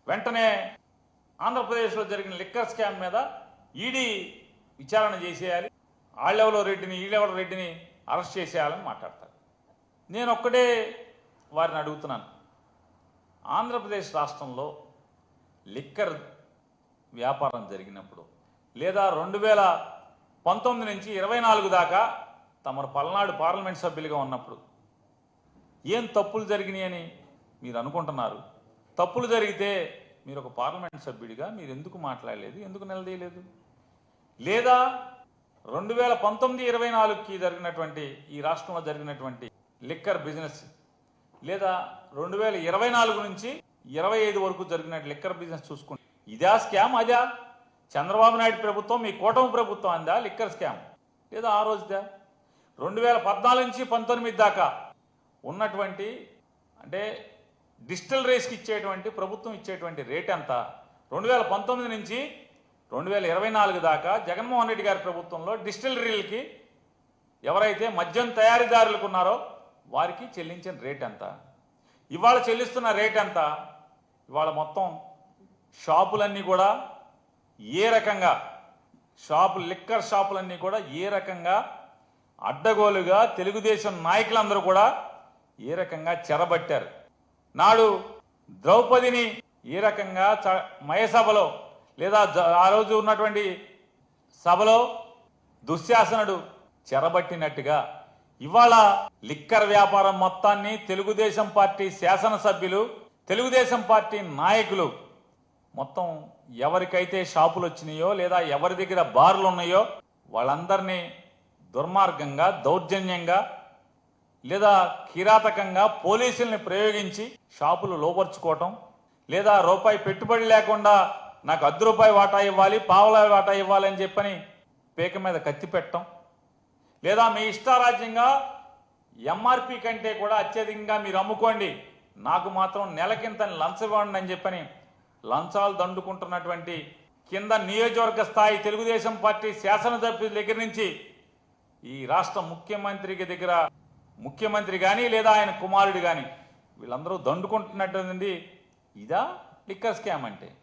వెంటనే ఆంధ్రప్రదేశ్లో జరిగిన లిక్కర్ స్కామ్ మీద ఈడీ విచారణ చేసేయాలి, ఆళ్ళెవలో రెడ్డిని ఈళ్ళెవల రెడ్డిని అరెస్ట్ చేసేయాలని మాట్లాడతారు. నేను ఒక్కటే వారిని అడుగుతున్నాను, ఆంధ్రప్రదేశ్ రాష్ట్రంలో లిక్కర్ వ్యాపారం జరిగినప్పుడు లేదా 2019 నుంచి 24 దాకా తమరు పల్నాడు పార్లమెంట్ సభ్యులుగా ఉన్నప్పుడు ఏం తప్పులు జరిగినాయని మీరు అనుకుంటున్నారు? తప్పులు జరిగితే మీరు ఒక పార్లమెంట్ సభ్యుడిగా మీరు ఎందుకు మాట్లాడలేదు, ఎందుకు నిలదీయలేదు? లేదా 2019-24కి జరిగినటువంటి ఈ రాష్ట్రంలో జరిగినటువంటి లిక్కర్ బిజినెస్ లేదా 2024 నుంచి 25 వరకు జరిగిన లిక్కర్ బిజినెస్ చూసుకుంటే ఇదా స్కామ్? అదా చంద్రబాబు నాయుడు ప్రభుత్వం మీ కూటమి ప్రభుత్వం అందా లిక్కర్ స్కామ్? లేదా ఆ రోజుదా? 2014 నుంచి 19 దాకా ఉన్నటువంటి అంటే డిస్టిలరీస్కి ఇచ్చేటువంటి ప్రభుత్వం ఇచ్చేటువంటి రేట్ ఎంత? 2019 నుంచి 2024 దాకా జగన్మోహన్ రెడ్డి గారి ప్రభుత్వంలో డిస్టిలరీలకి ఎవరైతే మద్యం తయారీదారులకు ఉన్నారో వారికి చెల్లించిన రేట్ ఎంత? ఇవాళ చెల్లిస్తున్న రేట్ ఎంత? ఇవాళ మొత్తం షాపులన్నీ కూడా ఏ రకంగా లిక్కర్ షాపులన్నీ కూడా ఏ రకంగా అడ్డగోలుగా తెలుగుదేశం నాయకులందరూ కూడా ఏ రకంగా చెరబట్టారు. నాడు ద్రౌపదిని ఏ రకంగా మయసభలో లేదా ఆ రోజు ఉన్నటువంటి సభలో దుశ్శాసనుడు చెరబట్టినట్టుగా ఇవాళ లిక్కర్ వ్యాపారం మొత్తాన్ని తెలుగుదేశం పార్టీ శాసనసభ్యులు, తెలుగుదేశం పార్టీ నాయకులు మొత్తం ఎవరికైతే షాపులు వచ్చినాయో లేదా ఎవరి దగ్గర బార్లు ఉన్నాయో వాళ్ళందరినీ దుర్మార్గంగా, దౌర్జన్యంగా లేదా కిరాతకంగా పోలీసుల్ని ప్రయోగించి షాపులు లోపరుచుకోవటం, లేదా రూపాయి పెట్టుబడి లేకుండా నాకు ₹10 వాటా ఇవ్వాలి, పావలా వాటా ఇవ్వాలి అని చెప్పని పేక మీద కత్తి పెట్టడం, లేదా మీ ఇష్టారాజ్యంగా ఎంఆర్పి కంటే కూడా అత్యధికంగా మీరు అమ్ముకోండి, నాకు మాత్రం నెలకింతని లంచం ఇవ్వండి అని చెప్పని లంచాలు దండుకుంటున్నటువంటి కింద నియోజకవర్గ స్థాయి తెలుగుదేశం పార్టీ శాసనసభ్యుల దగ్గర నుంచి ఈ రాష్ట్ర ముఖ్యమంత్రి కానీ లేదా ఆయన కుమారుడు కానీ వీళ్ళందరూ దండుకుంటున్నటువంటి ఇదా లిక్కర్ స్కామ్ అంటే?